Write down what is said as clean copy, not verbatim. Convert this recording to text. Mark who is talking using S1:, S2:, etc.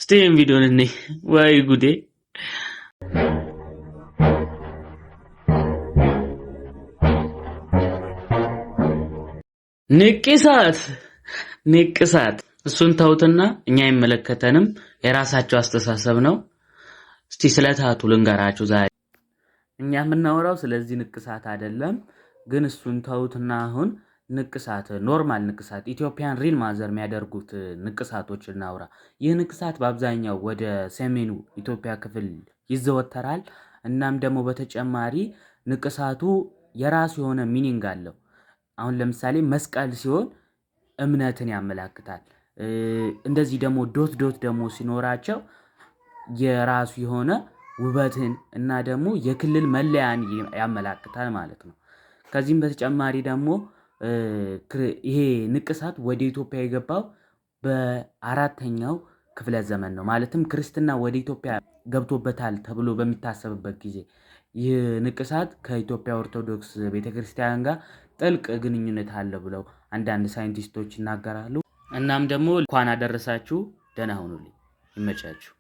S1: እስቲ ይሄን ቪዲዮን እኔ ወይ ጉዴ ንቅሳት ንቅሳት እሱን ተውትና እኛ አይመለከተንም። የራሳቸው አስተሳሰብ ነው። እስቲ ስለ ታቱ ልንገራችሁ። ዛሬ እኛ የምናወራው ስለዚህ ንቅሳት አይደለም፣ ግን እሱን ተውትና አሁን ንቅሳት ኖርማል ንቅሳት ኢትዮጵያን ሪል ማዘር የሚያደርጉት ንቅሳቶች እናውራ። ይህ ንቅሳት በአብዛኛው ወደ ሰሜኑ ኢትዮጵያ ክፍል ይዘወተራል። እናም ደግሞ በተጨማሪ ንቅሳቱ የራሱ የሆነ ሚኒንግ አለው። አሁን ለምሳሌ መስቀል ሲሆን እምነትን ያመላክታል። እንደዚህ ደግሞ ዶት ዶት ደግሞ ሲኖራቸው የራሱ የሆነ ውበትን እና ደግሞ የክልል መለያን ያመላክታል ማለት ነው። ከዚህም በተጨማሪ ደግሞ ይሄ ንቅሳት ወደ ኢትዮጵያ የገባው በአራተኛው ክፍለ ዘመን ነው። ማለትም ክርስትና ወደ ኢትዮጵያ ገብቶበታል ተብሎ በሚታሰብበት ጊዜ ይህ ንቅሳት ከኢትዮጵያ ኦርቶዶክስ ቤተክርስቲያን ጋር ጥልቅ ግንኙነት አለ ብለው አንዳንድ ሳይንቲስቶች ይናገራሉ። እናም ደግሞ እንኳን አደረሳችሁ፣ ደህና ሁኑልኝ፣ ይመቻችሁ።